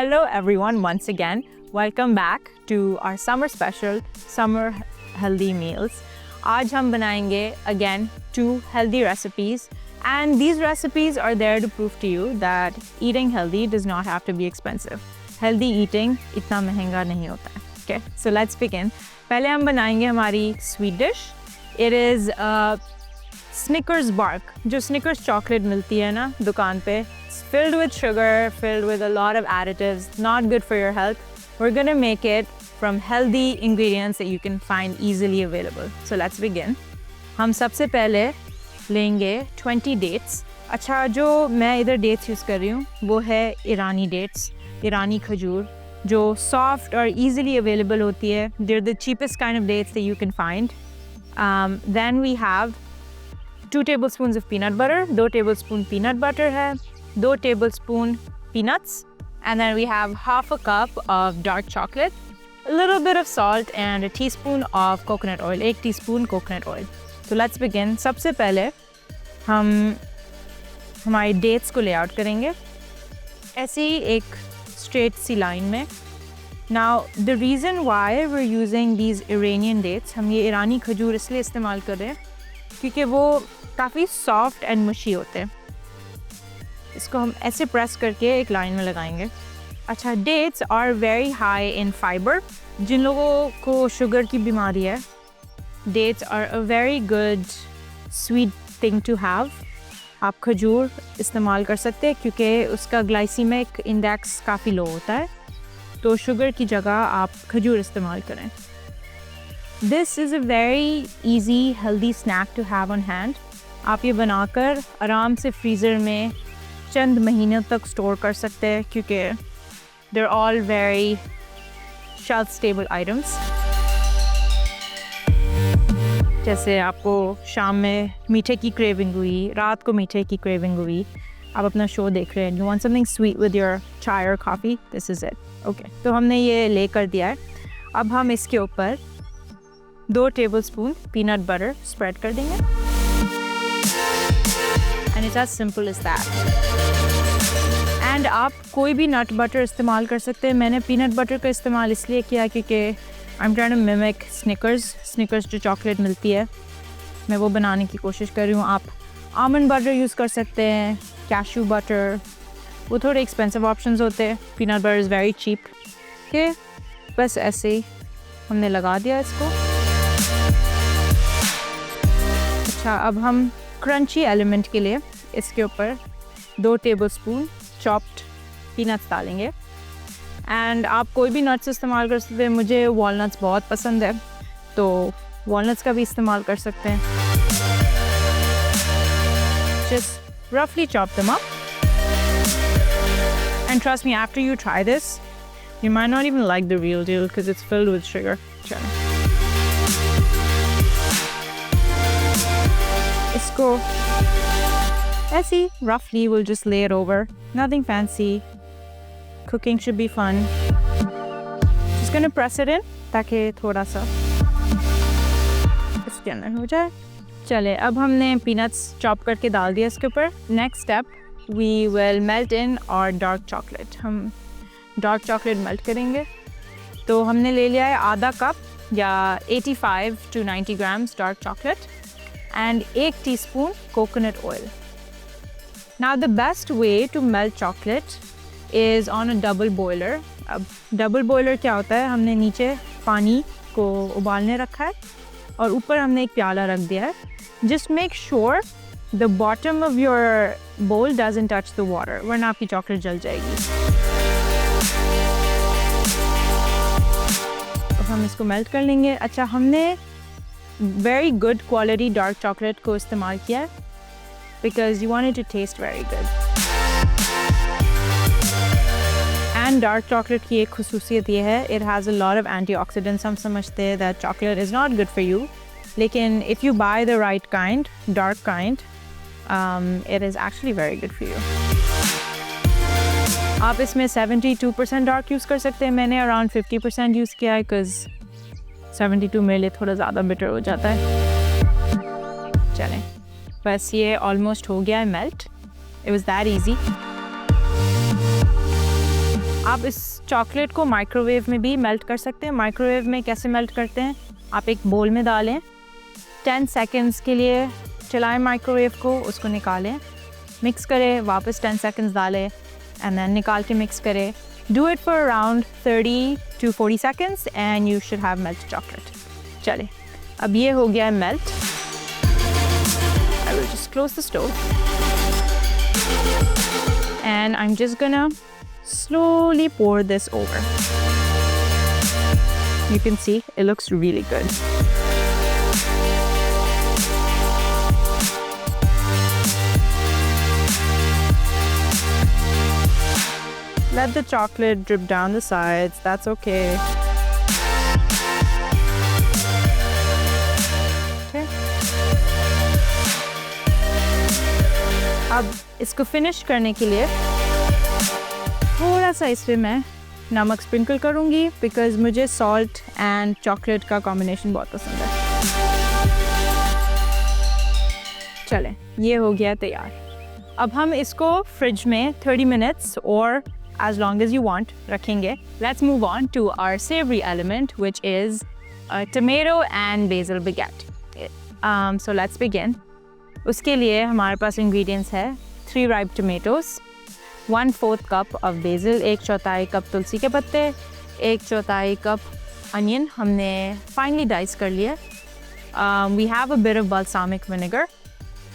Hello everyone, once again. Welcome back to our summer special, Summer Healthy Meals. आज हम बनाएंगे again 2 healthy recipes, and these recipes are there to prove to you that eating healthy does not have to be expensive. Healthy eating इतना महंगा नहीं होता है. Okay, so let's begin. पहले हम बनाएंगे हमारी sweet dish. It is Snickers bark. जो Snickers chocolate मिलती है ना दुकान पे, it's filled with sugar, filled with a lot of additives, not good for your health. We're gonna make it from healthy ingredients that you can find easily available. So let's begin. हम सबसे पहले लेंगे 20 dates. अच्छा, जो मैं इधर dates use कर रही हूँ वो है ईरानी dates, ईरानी खजूर, जो soft और easily available होती है. They're the cheapest kind of dates that you can find. Then we have 2 tablespoons of peanut butter, 2 tablespoon peanut butter है, 2 tablespoon peanuts, and then we have half a cup of dark chocolate, a little bit of salt, and a teaspoon of coconut oil, 1 teaspoon coconut oil. So let's begin. सबसे पहले हम हमारी dates को layout करेंगे ऐसे ही एक straight सी line में. Now the reason why we're using these Iranian dates, हम ये ईरानी खजूर इसलिए इस्तेमाल कर रहे हैं क्योंकि वो काफ़ी सॉफ्ट एंड मुशी होते हैं. इसको हम ऐसे प्रेस करके एक लाइन में लगाएंगे. अच्छा, dates are very high in fibre. जिन लोगों को शुगर की बीमारी है, dates are a very good sweet thing to have. आप खजूर इस्तेमाल कर सकते हैं क्योंकि उसका ग्लाइसीमिक इंडेक्स काफ़ी लो होता है, तो शुगर की जगह आप खजूर इस्तेमाल करें. This is a very easy healthy snack to have on hand. आप ये बनाकर आराम से फ्रीज़र में चंद महीनों तक स्टोर कर सकते हैं क्योंकि they're all very shelf stable items. जैसे आपको शाम में मीठे की क्रेविंग हुई, रात को मीठे की क्रेविंग हुई, आप अपना शो देख रहे हैं, you want something sweet with your chai or coffee, this is it. Okay, तो हमने ये ले कर दिया है. अब हम इसके ऊपर 2 tablespoon peanut butter spread कर देंगे. And it's as simple as that. And आप कोई भी nut butter इस्तेमाल कर सकते हैं. मैंने peanut butter का इस्तेमाल इसलिए किया क्योंकि I'm trying to mimic Snickers जो chocolate मिलती है, मैं वो बनाने की कोशिश कर रही हूँ. आप almond butter यूज़ कर सकते हैं, cashew butter, वो थोड़े expensive options होते हैं. Peanut butter is very cheap. Okay, बस ऐसे ही हमने लगा दिया इसको. अच्छा, अब हम क्रंची एलिमेंट के लिए इसके ऊपर 2 टेबलस्पून चॉप्ड पीनट्स डालेंगे. एंड आप कोई भी नट्स इस्तेमाल कर सकते हैं. मुझे वॉलनट्स बहुत पसंद है, तो वॉलनट्स का भी इस्तेमाल कर सकते हैं. जस्ट रफली chop them up. And trust me, after you try this you might not even like the real deal because it's filled with sugar. इसको ऐसे roughly we'll just lay it over. Nothing fancy. Cooking should be fun. Just gonna press it in ताकि थोड़ा सा इसके अंदर हो जाए. चले, अब हमने peanuts chop करके डाल दिया इसके ऊपर. Next step, we will melt in our dark chocolate. हम डार्क चॉकलेट मेल्ट करेंगे. तो हमने ले लिया है आधा कप या 85 to 90 grams dark chocolate and 1 teaspoon coconut oil. Now the best way to melt chocolate is on a double boiler. अब डबल बॉयलर क्या होता है, हमने नीचे पानी को उबालने रखा है और ऊपर हमने एक प्याला रख दिया है. Just make sure the bottom of your बोल डजंट टच द वाटर, वरना आपकी चॉकलेट जल जाएगी. हम इसको मेल्ट कर लेंगे. अच्छा, हमने very good quality dark chocolate को इस्तेमाल किया है because you want it to taste very good. And dark chocolate की एक खुसूसियत ये है, it has a lot of antioxidants. हम समझते हैं that chocolate is not good for you, लेकिन if you buy the right kind, dark kind, it is actually very good for you. आप इसमें 72% डार्क यूज़ कर सकते हैं. मैंने अराउंड 50% यूज़ किया है बिकॉज 72 मेरे लिए थोड़ा ज़्यादा बेटर हो जाता है. चलें, बस ये ऑलमोस्ट हो गया है melt. It was that easy. आप इस चॉकलेट को माइक्रोवेव में भी मेल्ट कर सकते हैं। माइक्रोवेव में कैसे मेल्ट करते हैं, आप एक बोल में डालें, 10 सेकंड्स के लिए चलाएं माइक्रोवेव को, उसको निकालें, मिक्स करें, वापस 10 सेकंड्स डालें एंड देन निकाल के मिक्स करें। Do it for around 30 to 40 seconds and you should have melt chocolate. चले, अब ये हो गया है melt. I will just close the stove and I'm just gonna slowly pour this over. You can see it looks really good. Let the chocolate drip down the sides, that's okay. Okay. अब इसको finish करने के लिए थोड़ा सा इसमें मैं नमक स्प्रिंकल करूँगी बिकॉज़ मुझे सॉल्ट एंड चॉकलेट का कॉम्बिनेशन बहुत पसंद है। चलें, ये हो गया तैयार। अब हम इसको फ्रिज में 30 मिनट्स और as long as you want रखेंगे। Let's move on to our savory element which is a tomato and basil baguette. So let's begin. उसके लिए हमारे पास ingredients है 3 ripe tomatoes, 1/4 cup of basil, 1/4 cup तुलसी के पत्ते, 1/4 cup onion हमने finely dice कर लिया। We have a bit of balsamic vinegar,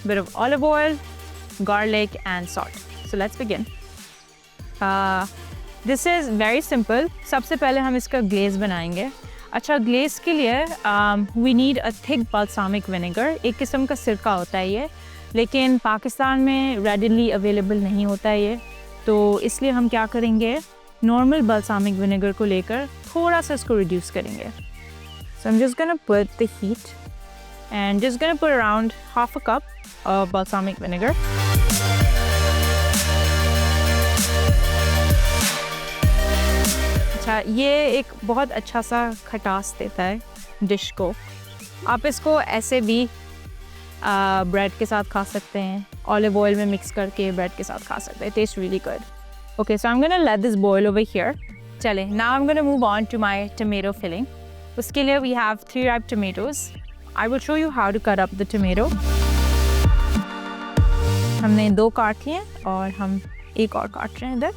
bit of olive oil, garlic and salt. So let's begin. This is very simple. सबसे पहले हम इसका glaze बनाएंगे। अच्छा, ग्लेस के लिए we need a thick balsamic vinegar. एक किस्म का सिरका होता है ये, लेकिन पाकिस्तान में रेडिली अवेलेबल नहीं होता है ये, तो इसलिए हम क्या करेंगे, नॉर्मल बाल्सामिक विनेगर को लेकर थोड़ा सा इसको रिड्यूस करेंगे। So I am just gonna put the heat and just gonna put around half a cup of balsamic vinegar. अच्छा, ये एक बहुत अच्छा सा खटास देता है डिश को। आप इसको ऐसे भी ब्रेड के साथ खा सकते हैं, ऑलिव ऑयल में मिक्स करके ब्रेड के साथ खा सकते हैं। Taste really good. Okay, so I am gonna let this boil over here. चले, now I am gonna move on to my tomato filling. उसके लिए we have 3 ripe tomatoes. I will show you how to cut up the tomato. हमने 2 काट लिए और हम एक और काट रहे हैं इधर।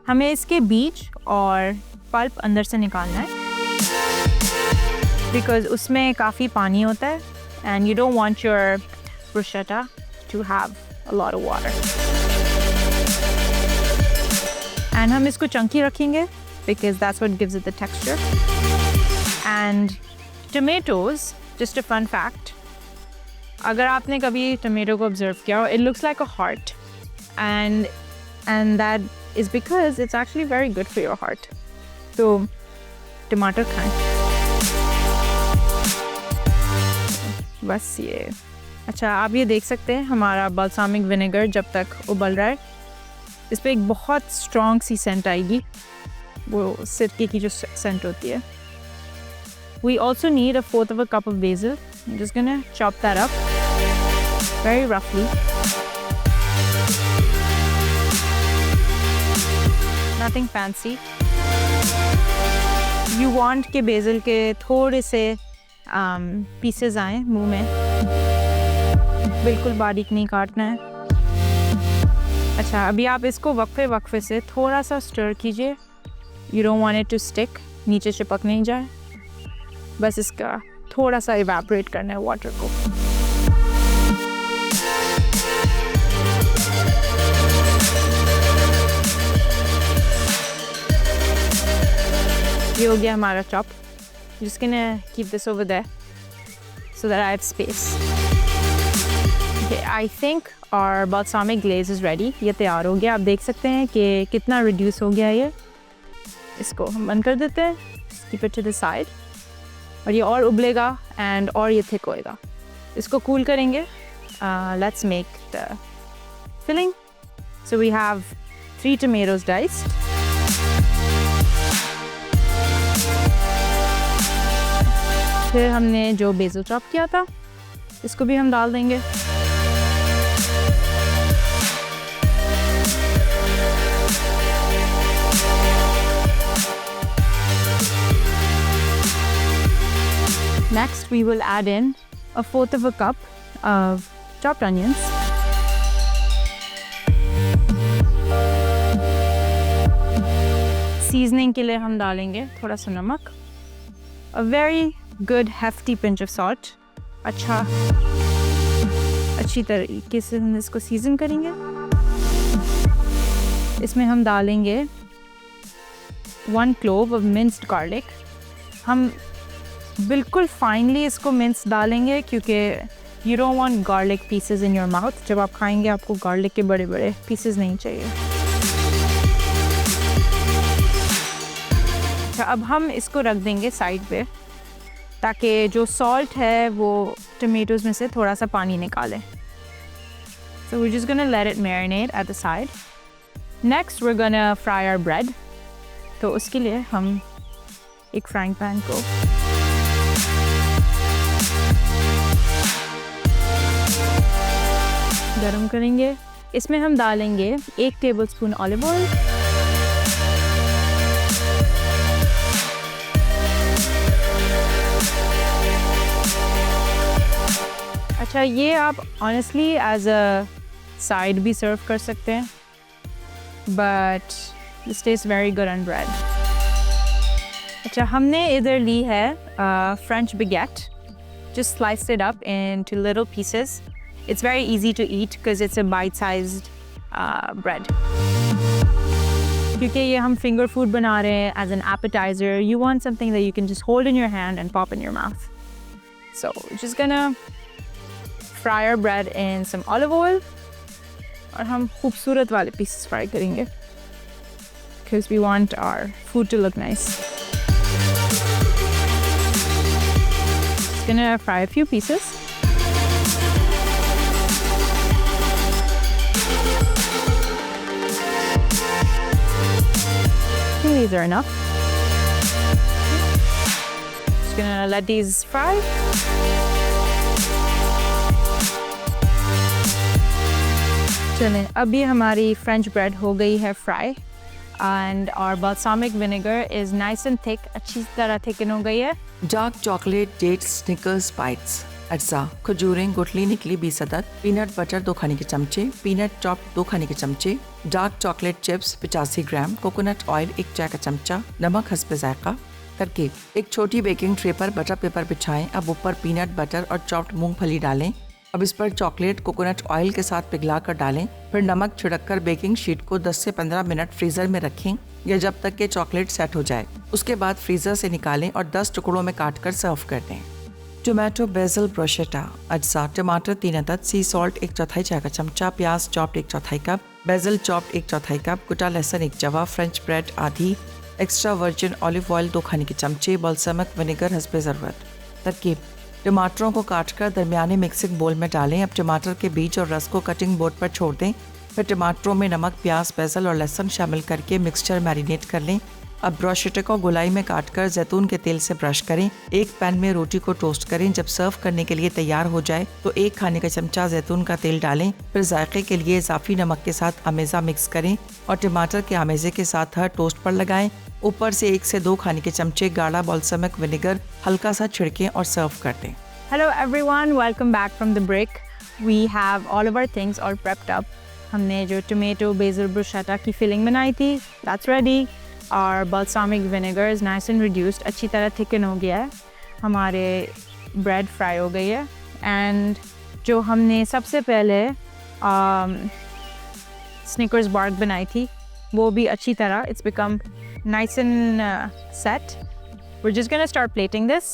हमें इसके बीज और पल्प अंदर से निकालना है बिकॉज उसमें काफ़ी पानी होता है and you don't want your bruschetta to have a lot of water. And हम इसको चंकी रखेंगे because that's what gives it the texture. And tomatoes, just a fun fact, अगर आपने कभी टमेटो को ऑब्जर्व किया हो, it looks like a heart and that is because it's actually very good for your heart. तो टमाटर खाएं। बस ये। अच्छा, आप ये देख सकते हैं हमारा बाल्सामिक विनेगर जब तक उबल रहा है, इस पे एक बहुत स्ट्रॉन्ग सी सेंट आएगी, वो सिरके की जो सेंट होती है। We also need 1/4 of a cup of basil. I'm just gonna chop that up very roughly. Nothing fancy. You want के बेसिल के थोड़े से पीसेस आए मुंह में, बिल्कुल बारीक नहीं काटना है। अच्छा, अभी आप इसको वक्फे से थोड़ा सा स्टर कीजिए। You don't want it to stick, नीचे चिपक नहीं जाए। बस इसका थोड़ा सा इवेपोरेट करना है वाटर को। ये हो गया हमारा chop. Just gonna keep this over there so that I have space. Okay, I think our balsamic glaze is ready. ये तैयार हो गया। आप देख सकते हैं कि कितना रिड्यूस हो गया ये। इसको हम बंद कर देते हैं, keep it to the side, और ये और उबलेगा एंड और ये थिक होएगा। इसको कूल करेंगे। Let's make the filling. So we have 3 tomatoes diced. फिर हमने जो बेसिल चॉप किया था इसको भी हम डाल देंगे। we will add in 1/4 cup of chopped onions. Seasoning के लिए हम डालेंगे थोड़ा सा नमक, a very good hefty pinch of salt. अच्छी तरीके से हम इसको सीजन करेंगे. इसमें हम डालेंगे 1 clove of minced garlic. हम बिल्कुल फाइनली इसको मिंस डालेंगे क्योंकि you don't want garlic pieces in your mouth. जब आप खाएंगे आपको garlic के बड़े बड़े pieces नहीं चाहिए. अच्छा, अब हम इसको रख देंगे साइड पे ताकि जो सॉल्ट है वो टमेटोज़ में से थोड़ा सा पानी निकाले. So we're just gonna let it marinate at the side. Next we're gonna fry our bread. तो उसके लिए हम एक फ्राइंग पैन को गरम करेंगे. इसमें हम डालेंगे 1 टेबलस्पून ऑलिव ऑयल, अच्छा ये आप ऑनेस्टली एज अ साइड भी सर्व कर सकते हैं, but this taste very good on bread. अच्छा, हमने इधर ली है French baguette. Just sliced it up into little pieces. It's very easy to eat because it's a bite-sized bread. क्योंकि ये हम finger food बना रहे हैं as an appetizer, you want something that you can just hold in your hand and pop in your mouth. So we're just gonna fry our bread in some olive oil. और हम खूबसूरत वाले pieces fry करेंगे because we want our food to look nice. Just gonna fry a few pieces. I think these are enough. Just gonna let these fry. चलें, अभी हमारी French bread हो गई है fry and our balsamic vinegar is nice and thick. अच्छी तरह thicken हो गई है. Dark chocolate dates Snickers bites अज्जा खजूरें गुठली निकली 20 अदद, पीनट बटर 2 खाने के चमचे, पीनट चॉप 2 खाने के चमचे, डार्क चॉकलेट चिप्स 85 ग्राम, कोकोनट ऑयल 1 चाय का चमचा, नमक हस्ब जायका. तरकीब: एक छोटी बेकिंग ट्रे पर बटर पेपर बिछाएं. अब ऊपर पीनट बटर और चॉप्ड मूंगफली डालें. अब इस पर चॉकलेट कोकोनट ऑयल के साथ पिघला कर डालें. फिर नमक छिड़ककर बेकिंग शीट को 10 से 15 मिनट फ्रीजर में रखें या जब तक कि चॉकलेट सेट हो जाए. उसके बाद फ्रीजर से निकालें और 10 टुकड़ों में काटकर सर्व कर दें. टोमेटो बेसल ब्रोशेटा अज्जा: टमाटर 3 अदद, सी सॉल्ट 1/4 चाय का चमचा, प्याज chopped 1/4 cup, basil chopped 1/4 cup, कुटा लहसुन 1 जवा, फ्रेंच ब्रेड आधी, एक्स्ट्रा वर्जिन ऑलिव ऑयल 2 खाने के चमचे, बाल्समिक विनेगर हस्बे ज़रूरत. तरकीब: टमाटरों को काटकर दरमियाने मिक्सिंग बोल में डालें. अब टमाटर के बीज और रस को कटिंग बोर्ड पर छोड़ दें. फिर टमाटरों में नमक, प्याज, बेसल और लहसुन शामिल करके मिक्सचर मैरिनेट कर लें. अब ब्रोशेटे को गोलाई में काटकर जैतून के तेल से ब्रश करें. एक पैन में रोटी को टोस्ट करें. जब सर्व करने के लिए तैयार हो जाए तो 1 खाने का चमचा जैतून का तेल डालें. फिर जायके के लिए इजाफी नमक के साथ अमेज़ा मिक्स करें और टमाटर के अमेज़े के साथ हर टोस्ट पर लगाएं. ऊपर से 1 से 2 खाने के चमचे गाढ़ा बाल्समिक विनेगर हल्का सा छिड़कें और सर्व कर दें. Hello everyone, welcome back from the break. We have all of our things all prepped up. हमने जो टोमेटो बेसल ब्रोशेटा की फिलिंग बनाई थी, that's ready. Our balsamic vinegar is nice and reduced. अच्छी तरह थिकन हो गया है. हमारे ब्रेड फ्राई हो गई है. एंड जो हमने सबसे पहले स्निकर्स बार्क बनाई थी वो भी अच्छी तरह it's become nice and set. We're just gonna start plating this.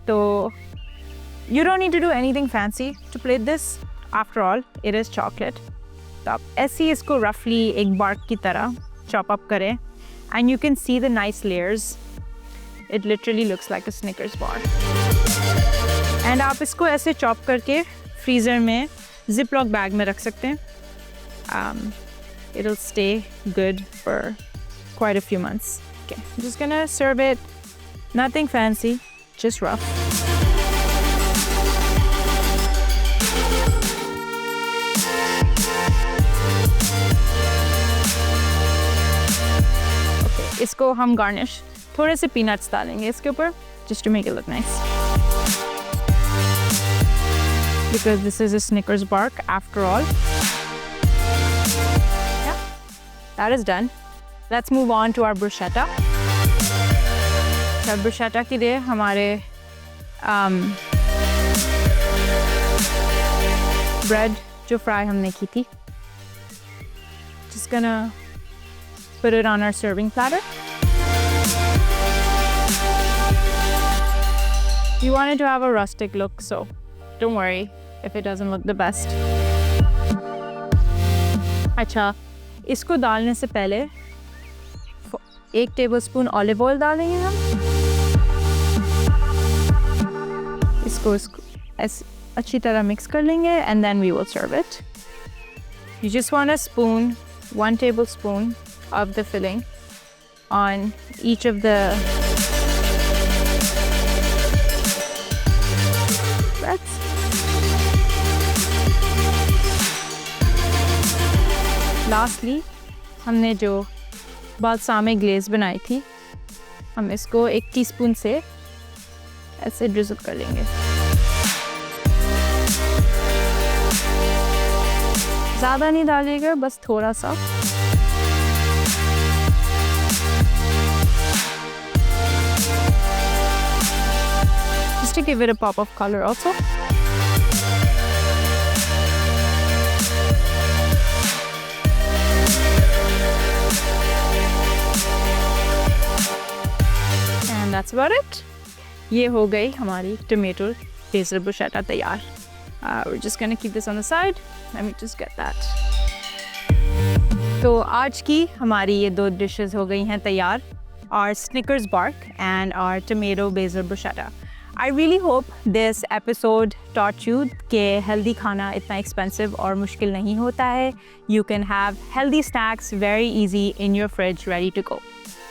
So you don't need to do anything fancy to plate this. After all, it is chocolate. तो आप ऐसे ही इसको roughly एक bark की तरह chop up करें. And you can see the nice layers. It literally looks like a Snickers bar. And आप इसको ऐसे chop करके freezer में ziploc bag में रख सकते हैं. It'll stay good for quite a few months. Okay, I'm just gonna serve it. Nothing fancy, just rough. Okay, इसको हम garnish थोड़े से peanuts डालेंगे इसके ऊपर, just to make it look nice. because this is a Snickers bark after all. Yeah, that is done. Let's move on to our bruschetta. So bruschetta के लिए हमारे bread जो fry हमने की थी. Just gonna put it on our serving platter. We wanted to have a rustic look, so don't worry if it doesn't look the best. अच्छा, इसको डालने से पहले 1 टेबलस्पून ऑलिव ऑयल डालेंगे हम. इसको अच्छी तरह मिक्स कर लेंगे and then we will serve it. You just want to spoon 1 tablespoon of the filling on each of the breads. Lastly, हमने जो बालसामिक ग्लेज़ बनाई थी, हम इसको 1 टीस्पून से ऐसे ड्रिज़ल कर लेंगे. ज़्यादा नहीं डालिएगा, बस थोड़ा सा. Just to give it a pop of color also. And that's about it. ये हो गई हमारी tomato basil bruschetta तैयार. We're just gonna keep this on the side. Let me just get that. तो आज की हमारी ये 2 dishes हो गई हैं तैयार. Our Snickers bark and our tomato basil bruschetta. I really hope this episode taught you कि healthy खाना इतना expensive और मुश्किल नहीं होता है. You can have healthy snacks very easy in your fridge ready to go.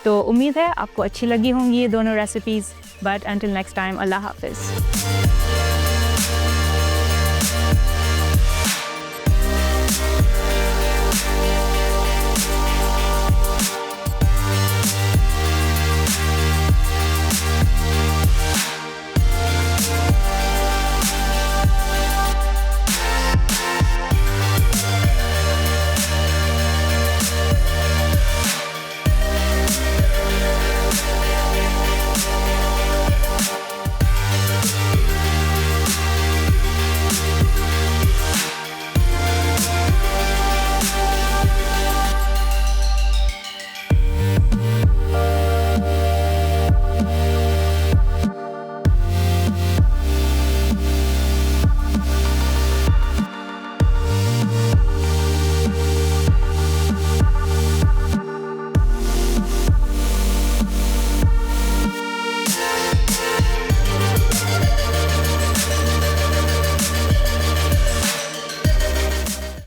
तो उम्मीद है आपको अच्छी लगी होंगी ये दोनों recipes. But until next time, Allah Hafiz.